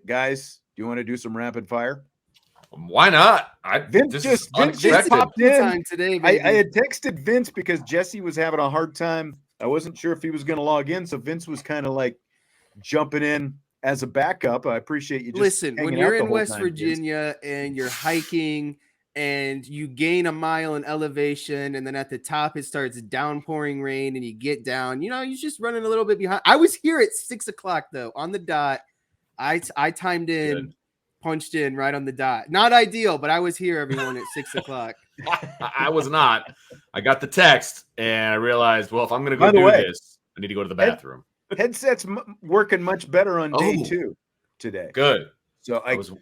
guys, do you want to do some rapid fire? Why not? Vince just popped in today. I had texted Vince because Jesse was having a hard time. I wasn't sure if he was going to log in, so Vince was kind of like jumping in as a backup. I appreciate you. Just listen. When you're in West Virginia and you're hiking and you gain a mile in elevation, and then at the top it starts downpouring rain, and you get down. You're just running a little bit behind. I was here at 6:00 though on the dot. I timed in. Good. Punched in right on the dot. Not ideal, but I was here, everyone, at 6:00. I was not. I got the text, and I realized, well, if I'm going to go do this, I need to go to the bathroom. Headset's working much better on day 2 today. Good. So I was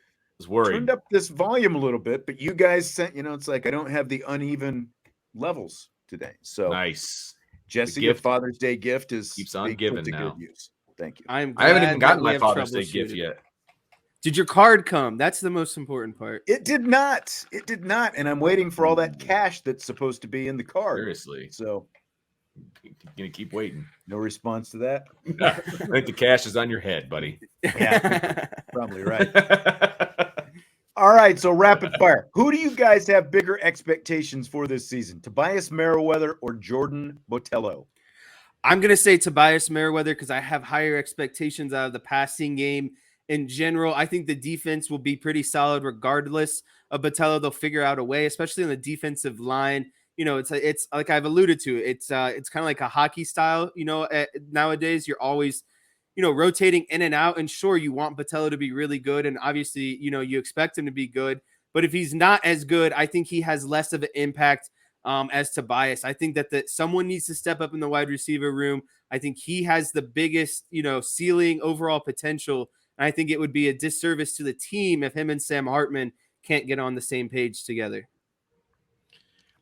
worried. Turned up this volume a little bit, but you guys sent, it's like I don't have the uneven levels today. So nice. Jesse, your Father's Day gift keeps on giving now. Good use. Thank you. I haven't even gotten my Father's Day gift yet. Did your card come? That's the most important part. It did not. And I'm waiting for all that cash that's supposed to be in the card. Seriously. So you're going to keep waiting. No response to that? I think the cash is on your head, buddy. Yeah, probably right. All right, so rapid fire. Who do you guys have bigger expectations for this season? Tobias Merriweather or Jordan Botelho? I'm going to say Tobias Merriweather because I have higher expectations out of the passing game. In general, I think the defense will be pretty solid regardless of Botelho. They'll figure out a way, especially on the defensive line. It's like I've alluded to. It's kind of like a hockey style. Nowadays you're always, rotating in and out. And sure, you want Botelho to be really good, and obviously, you expect him to be good. But if he's not as good, I think he has less of an impact as Tobias. I think that someone needs to step up in the wide receiver room. I think he has the biggest, ceiling, overall potential. And I think it would be a disservice to the team if him and Sam Hartman can't get on the same page together.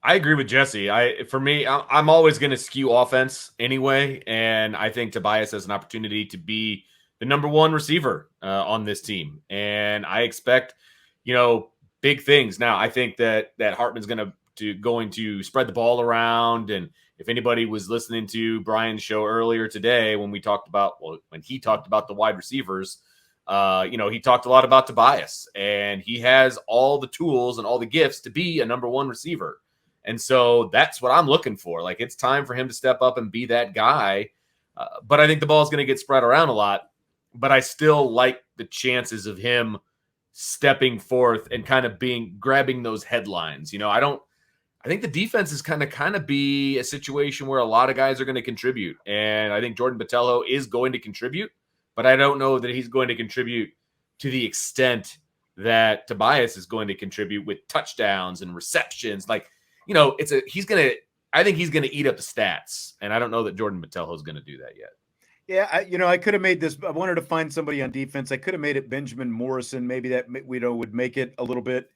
I agree with Jesse. For me, I'm always going to skew offense anyway, and I think Tobias has an opportunity to be the number one receiver on this team, and I expect, big things. Now, I think that Hartman's going to spread the ball around, and if anybody was listening to Brian's show earlier today when he talked about the wide receivers. He talked a lot about Tobias, and he has all the tools and all the gifts to be a number one receiver. And so that's what I'm looking for. Like, it's time for him to step up and be that guy. But I think the ball is going to get spread around a lot. But I still like the chances of him stepping forth and kind of grabbing those headlines. I think the defense is kind of be a situation where a lot of guys are going to contribute. And I think Jordan Botelho is going to contribute. But I don't know that he's going to contribute to the extent that Tobias is going to contribute with touchdowns and receptions. Like, I think he's going to eat up the stats. And I don't know that Jordan Botelho is going to do that yet. Yeah, I could have made this. I wanted to find somebody on defense. I could have made it Benjamin Morrison. Maybe that would make it a little bit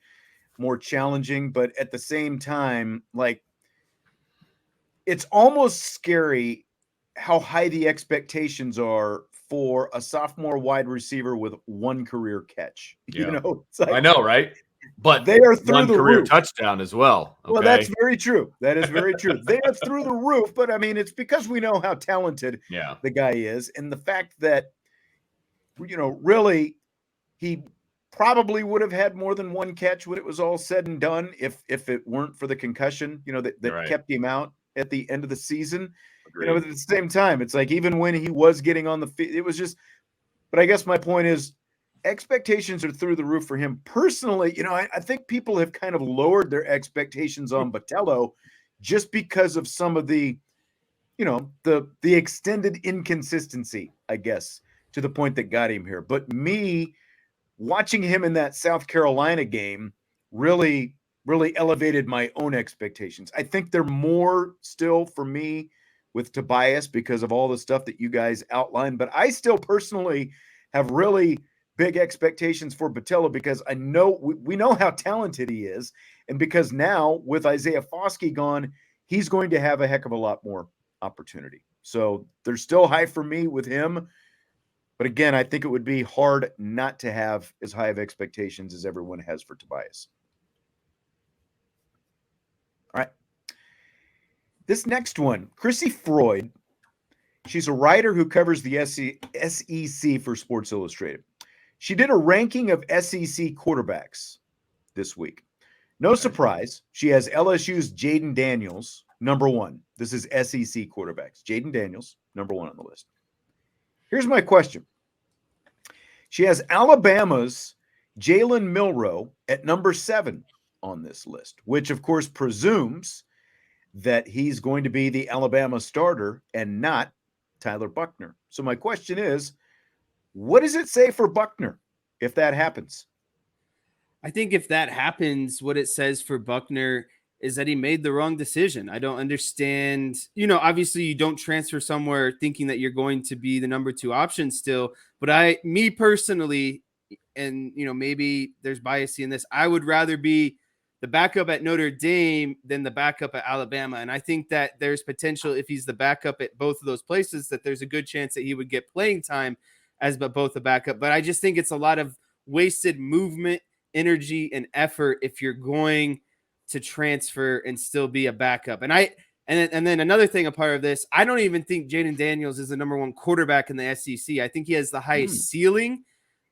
more challenging. But at the same time, like, it's almost scary how high the expectations are for a sophomore wide receiver with one career catch. Yeah. It's like, I know, right? But they are through the career roof. Touchdown as well. Okay? Well, that's very true. That is very true. They are through the roof, but I mean, it's because we know how talented the guy is, and the fact that really he probably would have had more than one catch when it was all said and done if it weren't for the concussion, that kept him out at the end of the season. Agreed. But at the same time, it's like even when he was getting on the field, it was just. But I guess my point is, expectations are through the roof for him personally. I think people have kind of lowered their expectations on Botelho just because of some of the, the extended inconsistency, I guess, to the point that got him here. But me watching him in that South Carolina game really, really elevated my own expectations. I think they're more still for me with Tobias because of all the stuff that you guys outlined. But I still personally have really big expectations for Botelho because I know we know how talented he is. And because now with Isaiah Foskey gone, he's going to have a heck of a lot more opportunity. So they're still high for me with him. But again, I think it would be hard not to have as high of expectations as everyone has for Tobias. All right. This next one, Crissy Froyd. She's a writer who covers the SEC for Sports Illustrated. She did a ranking of SEC quarterbacks this week. No surprise, she has LSU's Jayden Daniels, number 1. This is SEC quarterbacks. Jayden Daniels, number 1 on the list. Here's my question. She has Alabama's Jalen Milroe at number 7 on this list, which of course presumes that he's going to be the Alabama starter and not Tyler Buchner. So my question is, what does it say for Buckner if that happens? I think if that happens, what it says for Buckner is that he made the wrong decision. I don't understand. Obviously you don't transfer somewhere thinking that you're going to be the number 2 option still. But me personally, and maybe there's bias in this, I would rather be the backup at Notre Dame than the backup at Alabama. And I think that there's potential, if he's the backup at both of those places, that there's a good chance that he would get playing time as both the backup. But I just think it's a lot of wasted movement, energy, and effort if you're going to transfer and still be a backup. And then another thing, a part of this, I don't even think Jayden Daniels is the number 1 quarterback in the SEC. I think he has the highest ceiling,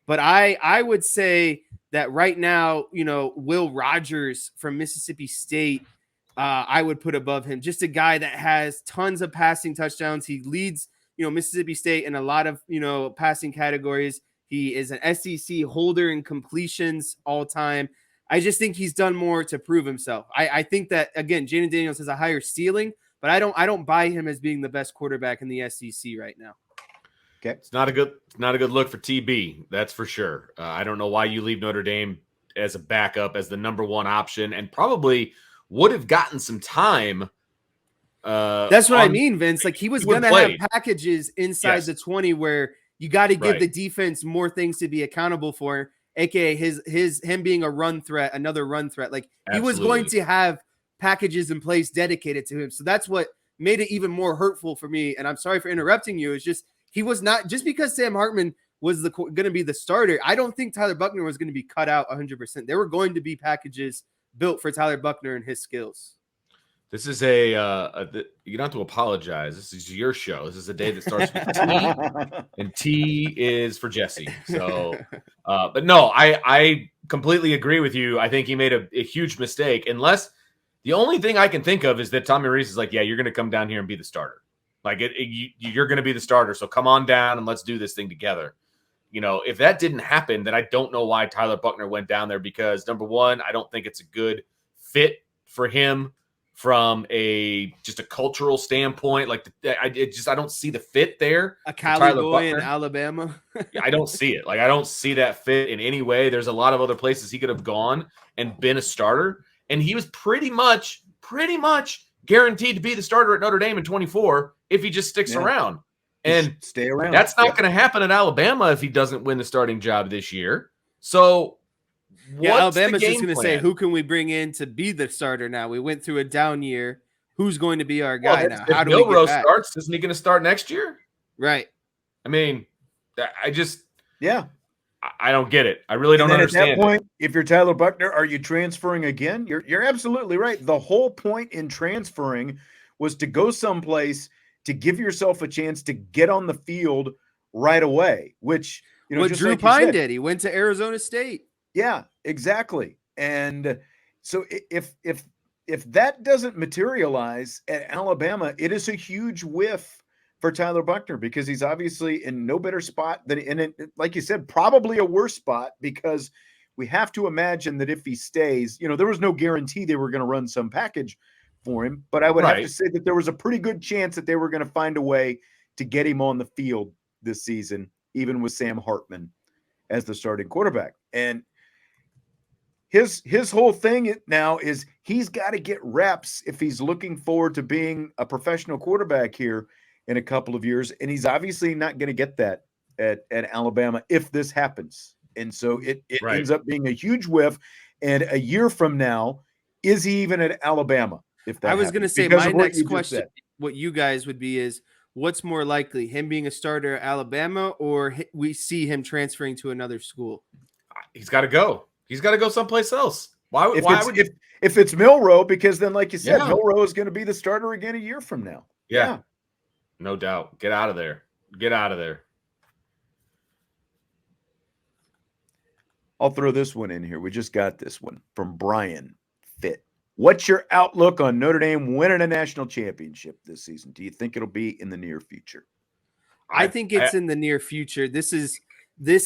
but I would say that right now, Will Rogers from Mississippi State, I would put above him. Just a guy that has tons of passing touchdowns. He leads, Mississippi State in a lot of, passing categories. He is an SEC holder in completions all time. I just think he's done more to prove himself. I think that, again, Jayden Daniels has a higher ceiling, but I don't buy him as being the best quarterback in the SEC right now. Okay, it's not a good look for TB. That's for sure. I don't know why you leave Notre Dame as a backup, as the number 1 option, and probably would have gotten some time. That's what I mean, Vince. Like, he was going to have packages inside the 20 where you got to give the defense more things to be accountable for, aka him being a run threat, another run threat. Like, he was going to have packages in place dedicated to him. So that's what made it even more hurtful for me. And I'm sorry for interrupting you. It's just, he was not, just because Sam Hartman was going to be the starter, I don't think Tyler Buchner was going to be cut out 100%. There were going to be packages built for Tyler Buchner and his skills. This is you don't have to apologize. This is your show. This is a day that starts with T, and T is for Jesse. So, but no, I completely agree with you. I think he made a huge mistake. Unless the only thing I can think of is that Tommy Rees is like, yeah, you're going to come down here and be the starter. Like, you're going to be the starter. So come on down and let's do this thing together. If that didn't happen, then I don't know why Tyler Buchner went down there, because number 1, I don't think it's a good fit for him from just a cultural standpoint. Like, I don't see the fit there. A Cali boy in Alabama. I don't see it. Like, I don't see that fit in any way. There's a lot of other places he could have gone and been a starter, and he was pretty much guaranteed to be the starter at Notre Dame in 24 if he just sticks around. And stay around. That's not going to happen at Alabama if he doesn't win the starting job this year. So Alabama's just going to say, who can we bring in to be the starter now? We went through a down year. Who's going to be our guy now? How do Milroe starts? Isn't he going to start next year? Right. I mean, I don't get it. I really don't understand. At that point, if you're Tyler Buchner, are you transferring again? You're absolutely right. The whole point in transferring was to go someplace to give yourself a chance to get on the field right away, which, what Drew Pine did. He went to Arizona State. Yeah, exactly. And so if that doesn't materialize at Alabama, it is a huge whiff for Tyler Buchner, because he's obviously in no better spot than like you said, probably a worse spot, because we have to imagine that if he stays, there was no guarantee they were going to run some package for him, but I would have to say that there was a pretty good chance that they were going to find a way to get him on the field this season, even with Sam Hartman as the starting quarterback. And his whole thing now is he's got to get reps if he's looking forward to being a professional quarterback here in a couple of years. And he's obviously not going to get that at Alabama if this happens. And so it ends up being a huge whiff. And a year from now, is he even at Alabama? If that I was going to say, my next question, what you guys would be is, what's more likely, him being a starter at Alabama, or we see him transferring to another school? He's got to go. He's got to go someplace else. If it's Milroe, because then, like you said, Milroe is going to be the starter again a year from now. Yeah. No doubt. Get out of there. Get out of there. I'll throw this one in here. We just got this one from Brian Fit. What's your outlook on Notre Dame winning a national championship this season? Do you think it'll be in the near future? I think it's in the near future. This is the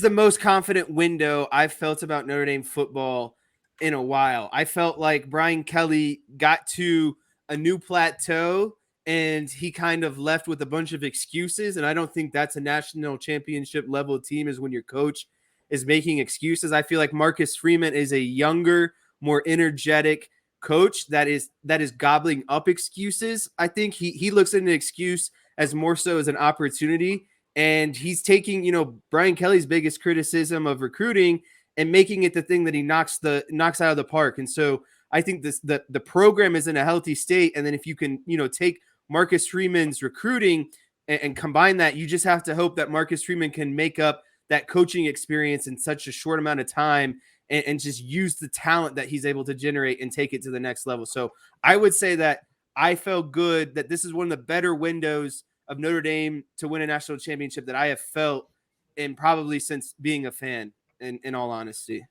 most confident window I've felt about Notre Dame football in a while. I felt like Brian Kelly got to a new plateau and he kind of left with a bunch of excuses. And I don't think that's a national championship level team, is when your coach is making excuses. I feel like Marcus Freeman is a younger, more energetic coach that is gobbling up excuses. I think he looks at an excuse as more so as an opportunity. And he's taking, Brian Kelly's biggest criticism of recruiting and making it the thing that he knocks out of the park. And so I think the program is in a healthy state. And then if you can, take Marcus Freeman's recruiting and combine that, you just have to hope that Marcus Freeman can make up that coaching experience in such a short amount of time and just use the talent that he's able to generate and take it to the next level. So I would say that I felt good that this is one of the better windows of Notre Dame to win a national championship that I have felt in probably since being a fan, in all honesty.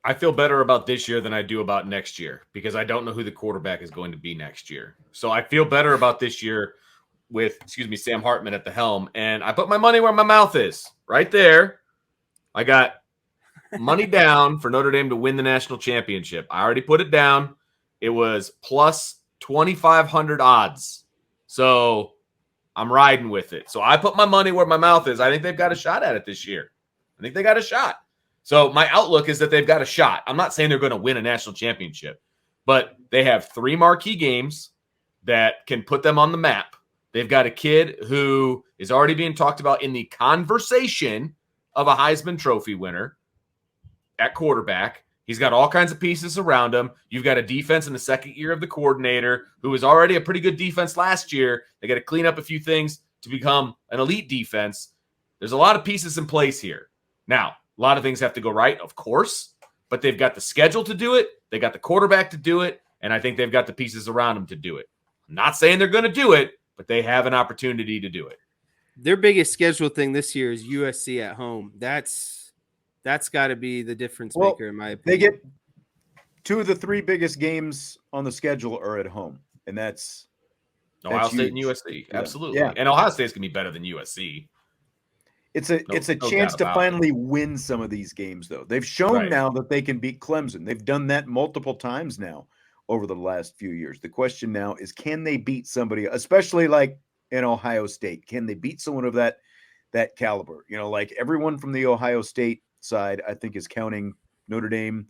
I feel better about this year than I do about next year because I don't know who the quarterback is going to be next year. So I feel better about this year with, Sam Hartman at the helm. And I put my money where my mouth is, right there. I got money down for Notre Dame to win the national championship. I already put it down. It was plus 2,500 odds. So I'm riding with it. So I put my money where my mouth is. I think they've got a shot at it this year. I think they got a shot. So my outlook is that they've got a shot. I'm not saying they're going to win a national championship, but they have 3 marquee games that can put them on the map. They've got a kid who is already being talked about in the conversation of a Heisman Trophy winner at quarterback. He's got all kinds of pieces around him. You've got a defense in the second year of the coordinator who was already a pretty good defense last year. They got to clean up a few things to become an elite defense. There's a lot of pieces in place here. Now, a lot of things have to go right, of course, but they've got the schedule to do it. They got the quarterback to do it, and I think they've got the pieces around them to do it. I'm not saying they're going to do it, but they have an opportunity to do it. Their biggest schedule thing this year is USC at home. That's got to be the difference maker, in my opinion. They get 2 of the 3 biggest games on the schedule are at home, and that's Ohio State huge. And USC. Yeah. Absolutely. Yeah. And Ohio State's going to be better than USC. It's a chance to finally win some of these games, though. They've shown now that they can beat Clemson. They've done that multiple times now over the last few years. The question now is, can they beat somebody, especially like in Ohio State? Can they beat someone of that caliber? Like everyone from the Ohio State side, I think, is counting Notre Dame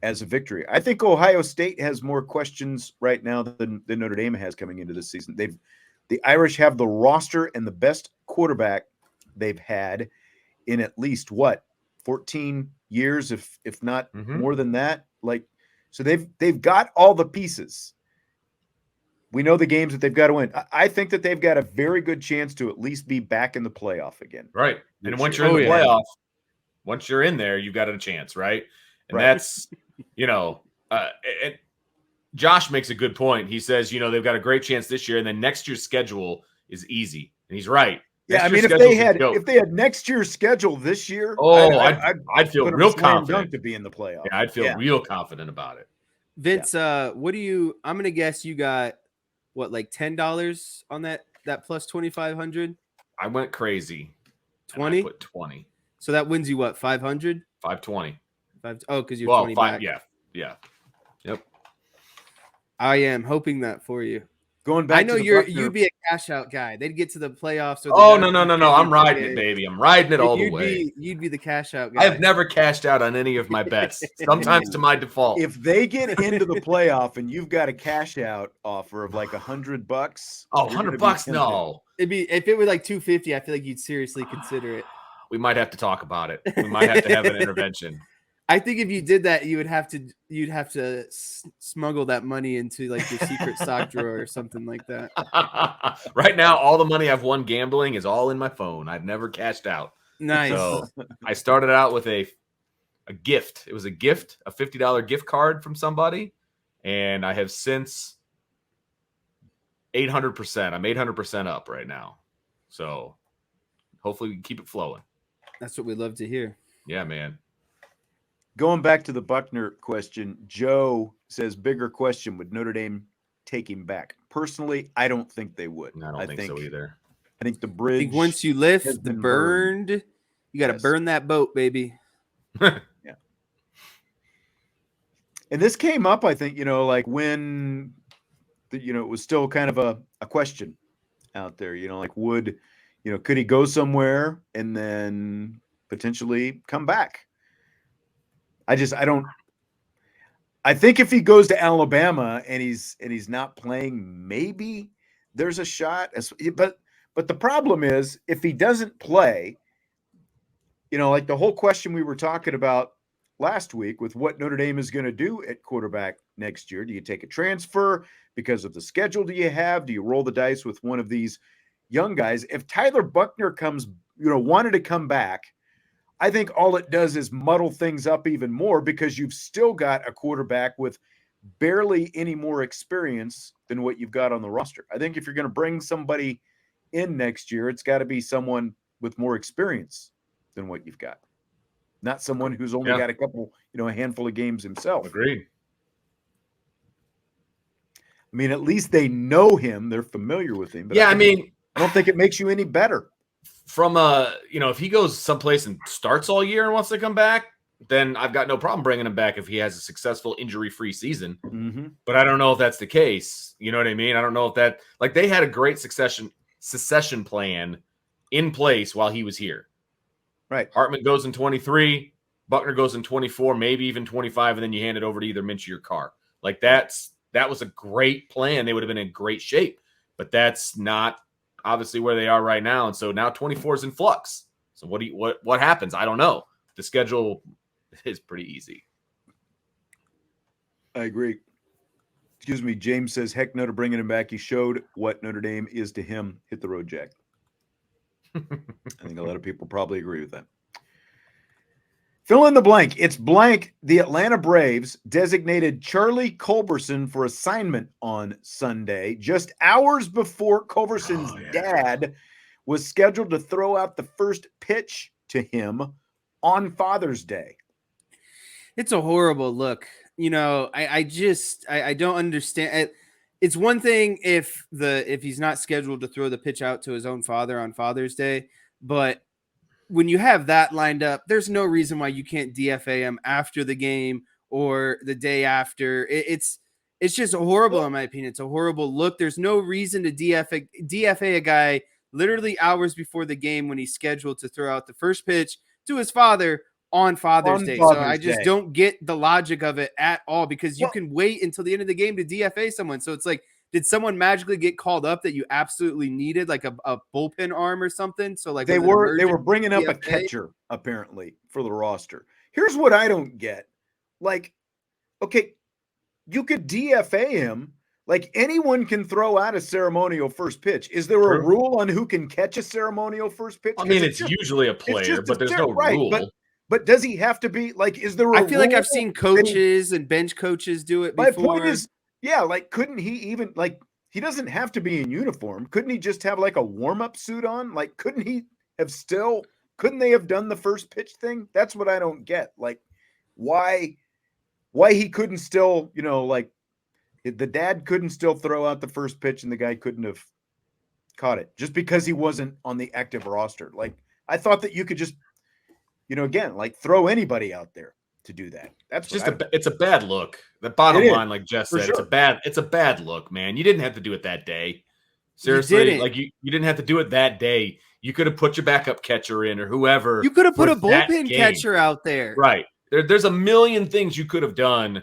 as a victory. I think Ohio State has more questions right now than Notre Dame has coming into this season. The Irish have the roster and the best quarterback they've had in at least 14 years, if not more than that. So they've got all the pieces. We know the games that they've got to win. I think that they've got a very good chance to at least be back in the playoff again. Right. And once you're in the playoff, once you're in there, you've got a chance, right? And that's, Josh makes a good point. He says, they've got a great chance this year, and then next year's schedule is easy. And he's right. Yeah, I mean, if they had next year's schedule this year, I'd feel real confident to be in the playoff. Yeah, I'd feel real confident about it. Vince, what do you? I'm gonna guess you got like $10 on that plus 2,500. I went crazy. 20. I put 20. So that wins you what? 500. 520. Because you're 20 back. Yeah. Yep. I am hoping that for you. Going back, I know you'd be a cash out guy. They'd get to the playoffs. No. I'm riding it, baby. I'm riding it all the way. You'd be the cash out guy. I've never cashed out on any of my bets. Sometimes to my default. If they get into the playoff and you've got a cash out offer of like $100, $100? No. If it were like 250, I feel like you'd seriously consider it. We might have to talk about it. We might have to have an intervention. I think if you did that, you'd have to smuggle that money into like your secret sock drawer or something like that. Right now, all the money I've won gambling is all in my phone. I've never cashed out. Nice. So I started out with a gift. It was a gift, a $50 gift card from somebody, and I have since 800%. I'm 800% up right now. So hopefully we can keep it flowing. That's what we love to hear. Yeah, man. Going back to the Buckner question, Joe says, bigger question, would Notre Dame take him back? Personally, I don't think they would. I don't think so either. I think the bridge. I think once you lift the burned, you got to burn that boat, baby. Yeah. And this came up, I think, like when, it was still kind of a question out there, like could he go somewhere and then potentially come back? I think if he goes to Alabama and he's not playing, maybe there's a shot. But the problem is if he doesn't play, like the whole question we were talking about last week with what Notre Dame is going to do at quarterback next year. Do you take a transfer because of the schedule? Do you roll the dice with one of these young guys? If Tyler Buchner wanted to come back, I think all it does is muddle things up even more because you've still got a quarterback with barely any more experience than what you've got on the roster. I think if you're going to bring somebody in next year, it's got to be someone with more experience than what you've got. Not someone who's only got a handful of games himself. Agreed. I mean, at least they know him. They're familiar with him. But I don't think it makes you any better. From if he goes someplace and starts all year and wants to come back, then I've got no problem bringing him back if he has a successful injury-free season. Mm-hmm. But I don't know if that's the case. You know what I mean? I don't know if that – they had a great secession plan in place while he was here. Right. Hartman goes in 23, Buckner goes in 24, maybe even 25, and then you hand it over to either Minchie or Carr. That was a great plan. They would have been in great shape. But that's not obviously where they are right now. And so now 24 is in flux. So what happens? I don't know. The schedule is pretty easy. I agree. Excuse me. James says, heck no to bringing him back. He showed what Notre Dame is to him. Hit the road, Jack. I think a lot of people probably agree with that. Fill in the blank. It's blank. The Atlanta Braves designated Charlie Culberson for assignment on Sunday, just hours before Culberson's dad was scheduled to throw out the first pitch to him on Father's Day. It's a horrible look. I don't understand. It's one thing if he's not scheduled to throw the pitch out to his own father on Father's Day, but when you have that lined up, there's no reason why you can't DFA him after the game or the day after. It's just horrible in my opinion. It's a horrible look. There's no reason to DFA a guy literally hours before the game when he's scheduled to throw out the first pitch to his father on Father's Day. So I just don't get the logic of it at all because you can wait until the end of the game to DFA someone. So it's like, did someone magically get called up that you absolutely needed, like a bullpen arm or something? So like they were bringing up a catcher apparently for the roster. Here's what I don't get. Like, okay, you could DFA him. Like anyone can throw out a ceremonial first pitch. Is there a rule on who can catch a ceremonial first pitch? I mean, it's usually a player, but there's no rule. But does he have to be like? Is there? I feel like I've seen coaches and bench coaches do it before. My point is, couldn't he even he doesn't have to be in uniform? Couldn't he just have like a warm-up suit on? Like, couldn't they have done the first pitch thing? That's what I don't get. Like, why he couldn't still, the dad couldn't still throw out the first pitch and the guy couldn't have caught it just because he wasn't on the active roster. Like, I thought that you could just, again, throw anybody out there to do that. That's just it's a bad look. The bottom line, like Jess said, it's a bad look, man. You didn't have to do it that day. Seriously, you didn't have to do it that day. You could have put your backup catcher in or whoever. You could have put a bullpen catcher out there. Right. There's a million things you could have done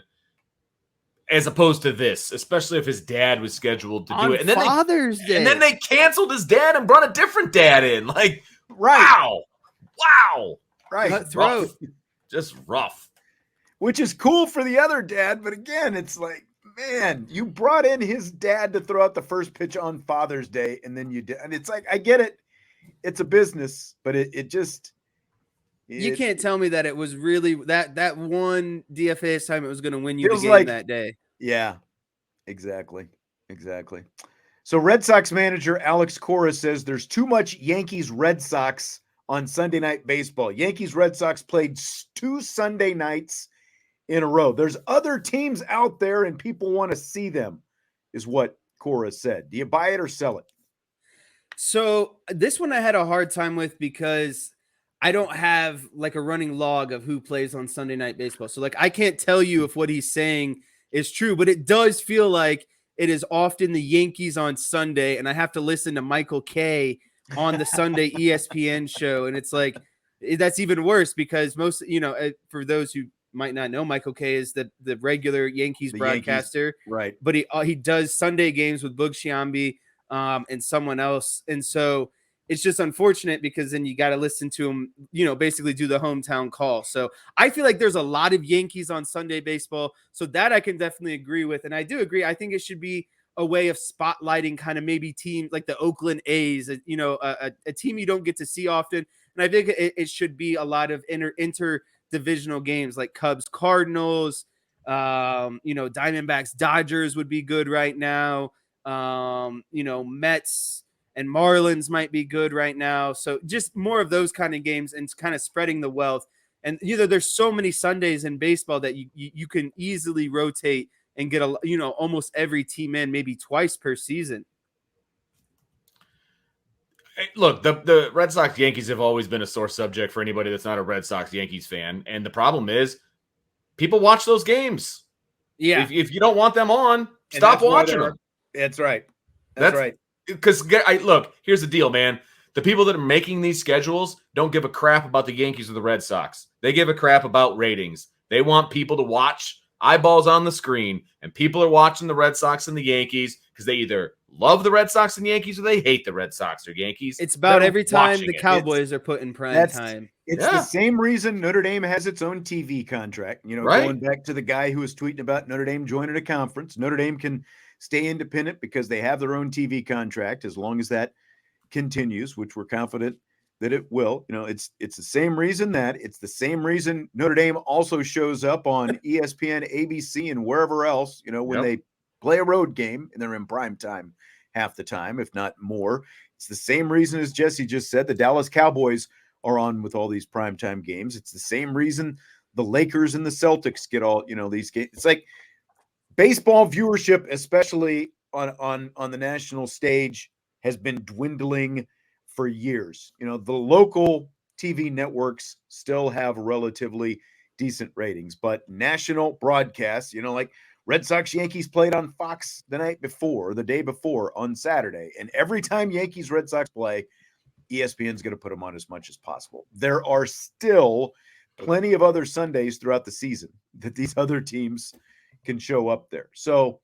as opposed to this, especially if his dad was scheduled to do it. And then Father's Day. And then they canceled his dad and brought a different dad in. Like, wow. Right. Cutthroat. Just rough. Which is cool for the other dad, but again, it's like, man, you brought in his dad to throw out the first pitch on Father's Day, and then you did. And it's like, I get it. It's a business, but it just... You can't tell me that it was really that one DFA assignment was going to win you the game that day. Yeah, exactly. So Red Sox manager Alex Cora says there's too much Yankees-Red Sox on Sunday Night Baseball. Yankees-Red Sox played 2 Sunday nights in a row. There's other teams out there and people want to see them, is what Cora said. Do you buy it or sell it? So this one I had a hard time with because I don't have like a running log of who plays on Sunday Night Baseball. So like I can't tell you if what he's saying is true, but it does feel like it is often the Yankees on Sunday, and I have to listen to Michael Kay on the Sunday ESPN show, and it's like that's even worse because most, for those who might not know, Michael Kay is the regular Yankees broadcaster, right? But he does Sunday games with Boog Sciambi and someone else, and so it's just unfortunate because then you got to listen to him, basically do the hometown call. So I feel like there's a lot of Yankees on Sunday baseball. So that I can definitely agree with. And I do agree. I think it should be a way of spotlighting kind of maybe teams like the Oakland A's, a team you don't get to see often. And I think it should be a lot of interdivisional games like Cubs, Cardinals, Diamondbacks, Dodgers would be good right now. Mets and Marlins might be good right now. So just more of those kind of games and kind of spreading the wealth. And there's so many Sundays in baseball that you can easily rotate and get almost every team in maybe twice per season. Look, the Red Sox Yankees have always been a sore subject for anybody that's not a Red Sox Yankees fan. And the problem is people watch those games. Yeah. If you don't want them on, stop watching them. That's right. That's right. Because look, here's the deal, man. The people that are making these schedules don't give a crap about the Yankees or the Red Sox. They give a crap about ratings. They want people to watch, eyeballs on the screen, and people are watching the Red Sox and the Yankees because they either love the Red Sox and Yankees or they hate the Red Sox or Yankees. It's about every time the Cowboys are put in prime time. It's the same reason Notre Dame has its own TV contract. Right? Going back to the guy who was tweeting about Notre Dame joining a conference. Notre Dame can stay independent because they have their own TV contract as long as that continues, which we're confident that it will. It's the same reason it's the same reason Notre Dame also shows up on ESPN, ABC, and wherever else, when they play a road game and they're in prime time half the time, if not more. It's the same reason as Jesse just said, the Dallas Cowboys are on with all these primetime games. It's the same reason the Lakers and the Celtics get all, these games. It's like baseball viewership, especially on the national stage, has been dwindling for years. The local TV networks still have relatively decent ratings, but national broadcasts, like Red Sox Yankees played on Fox the night before or the day before on Saturday. And every time Yankees Red Sox play, ESPN's going to put them on as much as possible. There are still plenty of other Sundays throughout the season that these other teams can show up there. So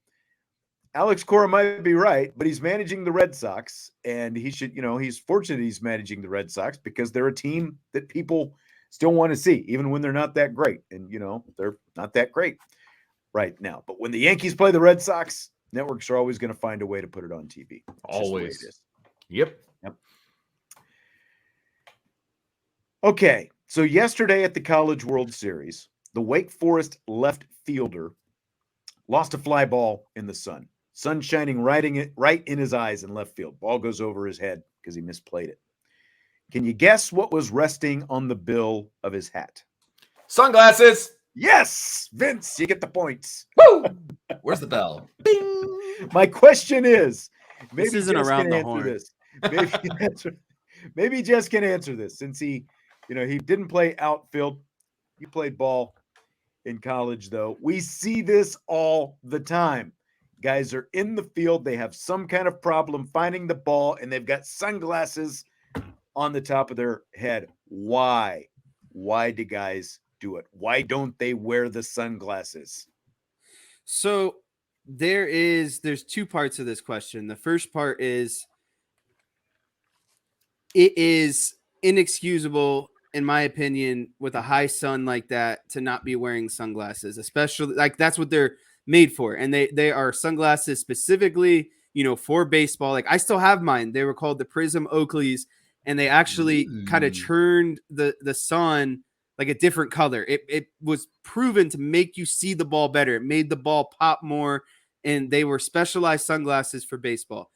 Alex Cora might be right, but he's managing the Red Sox, and he should, he's fortunate he's managing the Red Sox because they're a team that people still want to see, even when they're not that great. And, they're not that great right now. But when the Yankees play the Red Sox, networks are always going to find a way to put it on TV. Always. Yep. Okay. So yesterday at the College World Series, the Wake Forest left fielder lost a fly ball in the sun. Sun shining right in his eyes in left field. Ball goes over his head because he misplayed it. Can you guess what was resting on the bill of his hat? Sunglasses. Yes, Vince, you get the points. Woo! Where's the bell? Bing! My question is, maybe this isn't Jess around can the answer horn. this. Maybe Jess can answer this since he didn't play outfield. He played ball in college, though. We see this all the time. Guys are in the field. They have some kind of problem finding the ball, and they've got sunglasses on the top of their head. Why? Why do guys do it? Why don't they wear the sunglasses? So there's two parts of this question. The first part is it is inexcusable, in my opinion, with a high sun like that to not be wearing sunglasses, especially like that's what they're made for. And they are sunglasses specifically, for baseball. Like I still have mine. They were called the Prism Oakleys, and they actually kind of turned the sun like a different color. It was proven to make you see the ball better. It made the ball pop more, and they were specialized sunglasses for baseball.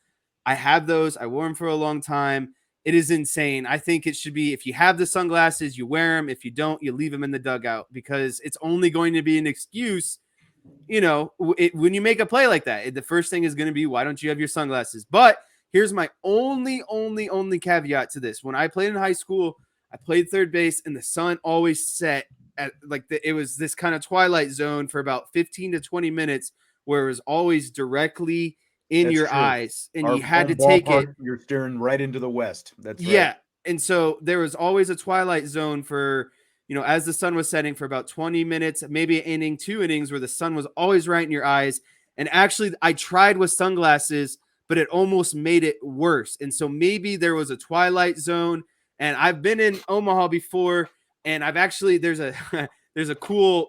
I have those. I wore them for a long time. It is insane. I think it should be, if you have the sunglasses, you wear them. If you don't, you leave them in the dugout, because it's only going to be an excuse. When you make a play like that, the first thing is going to be, why don't you have your sunglasses? But here's my only caveat to this. When I played in high school, I played third base, and the sun always set at it was this kind of twilight zone for about 15 to 20 minutes, where it was always directly in your eyes, and you had to take it. You're staring right into the west. That's right. Yeah. And so there was always a twilight zone for, as the sun was setting, for about 20 minutes, maybe an inning, 2 innings, where the sun was always right in your eyes. And actually, I tried with sunglasses, but it almost made it worse. And so maybe there was a twilight zone. And I've been in Omaha before, and I've actually, there's a cool,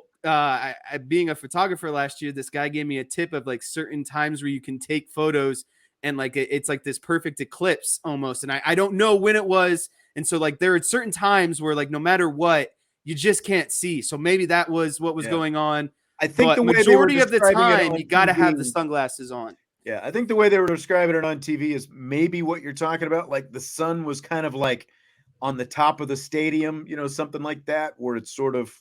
being a photographer last year, this guy gave me a tip of like certain times where you can take photos, and like it's like this perfect eclipse almost. And I don't know when it was. And so like there are certain times where like no matter what, you just can't see. So maybe that was what was going on. I think the majority of the time you got to have the sunglasses on. Yeah, I think the way they were describing it on TV is maybe what you're talking about. Like the sun was kind of like on the top of the stadium, something like that, where it's sort of,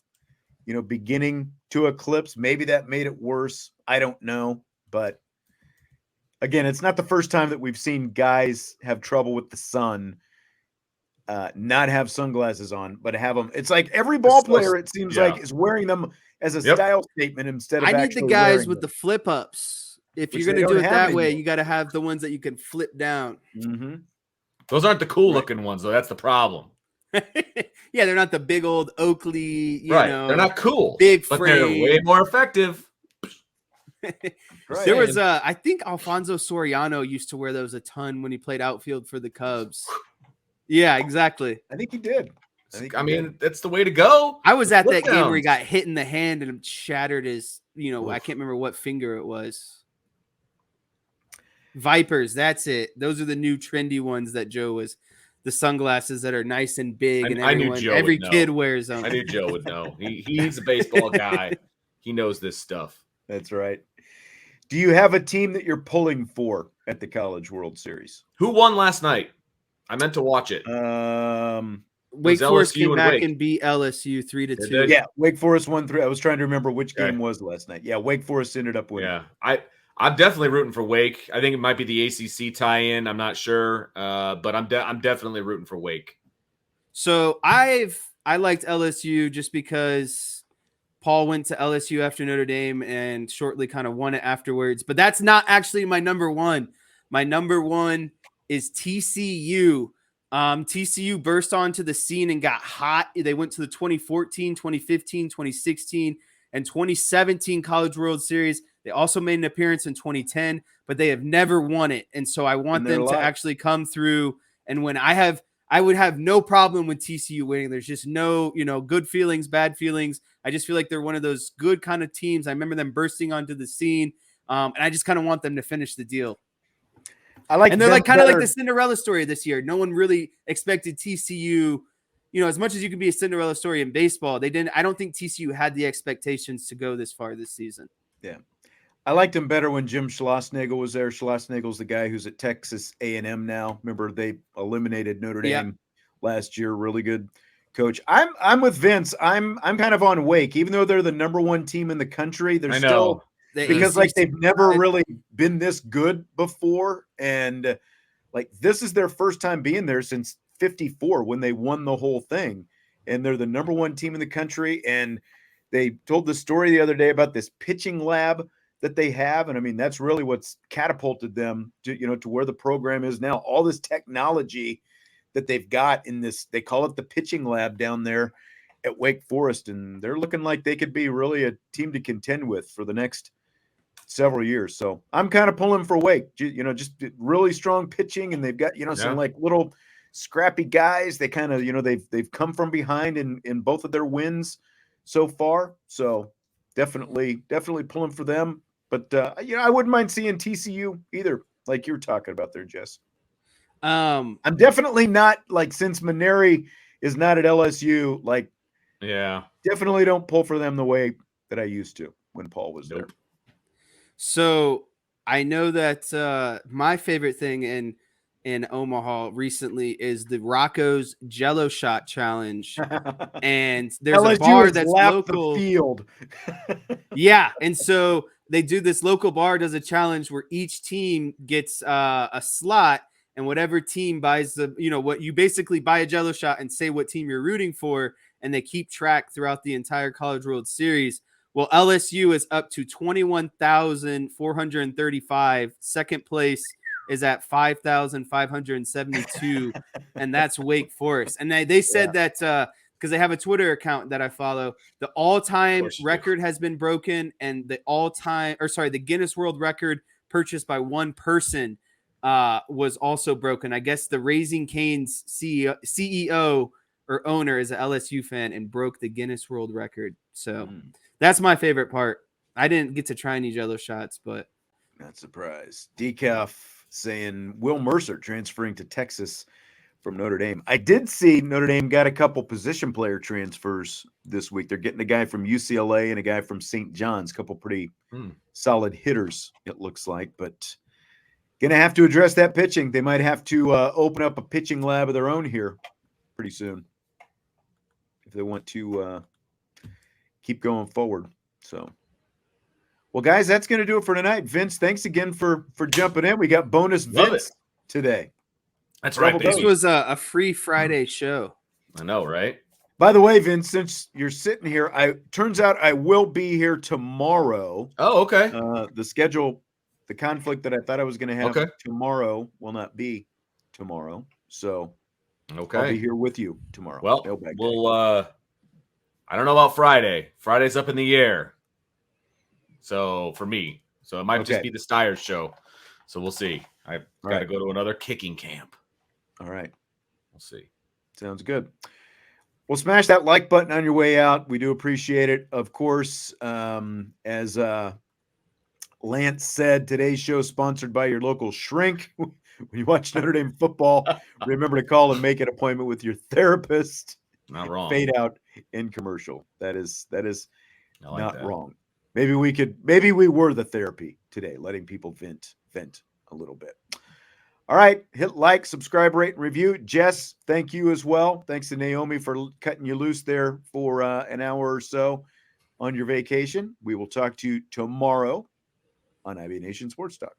beginning to eclipse. Maybe that made it worse. I don't know. But again, it's not the first time that we've seen guys have trouble with the sun, not have sunglasses on, but have them. It's like every ball player, it seems like, is wearing them as a style statement instead of. I need the guys with the flip ups. If you're going to do it that way, you got to have the ones that you can flip down. Mm-hmm. Those aren't the cool looking ones, though. That's the problem. Yeah, they're not the big old Oakley, They're not cool. Big but frame. They're way more effective. There was I think Alfonso Soriano used to wear those a ton when he played outfield for the Cubs. Yeah, exactly. I think he did. I mean, that's the way to go. I was at that game where he got hit in the hand and shattered his, I can't remember what finger it was. Vipers, that's it. Those are the new trendy ones that Joe was. The sunglasses that are nice and big, and every kid wears them. I knew Joe would know. He's a baseball guy. He knows this stuff. That's right. Do you have a team that you're pulling for at the College World Series? Who won last night? I meant to watch it. Wake Forest came back and beat LSU 3-2. Yeah, Wake Forest won 3. I was trying to remember which game was last night. Yeah, Wake Forest ended up winning. Yeah, I'm definitely rooting for Wake. I think it might be the ACC tie-in. I'm not sure, but I'm definitely rooting for Wake. So I liked LSU just because Paul went to LSU after Notre Dame and shortly kind of won it afterwards. But that's not actually my number one. My number one is TCU. TCU burst onto the scene and got hot. They went to the 2014, 2015, 2016, and 2017 College World Series. They also made an appearance in 2010, but they have never won it. And so I want them to actually come through and win. I would have no problem with TCU winning. There's just no, good feelings, bad feelings. I just feel like they're one of those good kind of teams. I remember them bursting onto the scene, and I just kind of want them to finish the deal. And they're kind of like the Cinderella story this year. No one really expected TCU, as much as you can be a Cinderella story in baseball, they didn't. I don't think TCU had the expectations to go this far this season. Yeah. I liked him better when Jim Schlossnagle was there. Schlossnagle's the guy who's at Texas A&M now. Remember, they eliminated Notre Dame last year. Really good coach. I'm with Vince. I'm kind of on Wake, even though they're the number one team in the country. They're still because they've never really been this good before, and this is their first time being there since '54 when they won the whole thing, and they're the number one team in the country. And they told the story the other day about this pitching lab that they have. And I mean, that's really what's catapulted them to where the program is now. All this technology that they've got in this, they call it the pitching lab down there at Wake Forest. And they're looking like they could be really a team to contend with for the next several years. So I'm kind of pulling for Wake, just really strong pitching. And they've got, some little scrappy guys. They kind of, they've come from behind in both of their wins so far. So definitely pulling for them. But, I wouldn't mind seeing TCU either, like you're talking about there, Jess. I'm definitely not, since Maneri is not at LSU, definitely don't pull for them the way that I used to when Paul was there. So I know that my favorite thing, and in Omaha recently is the Rocco's Jello Shot Challenge. And there's LSU a bar has that's lapped local. the field. Yeah. And so they do this local bar does a challenge where each team gets a slot, and whatever team buys what you basically buy a Jello shot and say what team you're rooting for. And they keep track throughout the entire College World Series. Well, LSU is up to 21,435. Second place is at 5,572, and that's Wake Forest. And they said that because they have a Twitter account that I follow, the all-time record has been broken, and the Guinness World Record purchased by one person was also broken. I guess the Raising Cane's CEO or owner is an LSU fan and broke the Guinness World Record. So that's my favorite part. I didn't get to try any Jello shots, but not surprised. Decaf saying Will Mercer transferring to Texas from Notre Dame. I did see Notre Dame got a couple position player transfers this week. They're getting a guy from UCLA and a guy from St. John's, a couple pretty solid hitters, it looks like, but going to have to address that pitching. They might have to open up a pitching lab of their own here pretty soon if they want to keep going forward. So, well, guys, that's going to do it for tonight. Vince, thanks again for jumping in. We got bonus Vince today. That's right. This was a free Friday show. I know, right? By the way, Vince, since you're sitting here, turns out I will be here tomorrow. Oh, okay. The conflict that I thought I was going to have tomorrow will not be tomorrow. So, I'll be here with you tomorrow. Well, I don't know about Friday. Friday's up in the air. So for me, it might just be the Steyers show. So we'll see. I've got to go to another kicking camp. All right. We'll see. Sounds good. Well, smash that like button on your way out. We do appreciate it. Of course, as Lance said, today's show is sponsored by your local shrink. When you watch Notre Dame football, remember to call and make an appointment with your therapist. Not wrong. Fade out in commercial. That is not wrong. Maybe we were the therapy today, letting people vent a little bit. All right. Hit like, subscribe, rate, and review. Jess, thank you as well. Thanks to Naomi for cutting you loose there for an hour or so on your vacation. We will talk to you tomorrow on IB Nation Sports Talk.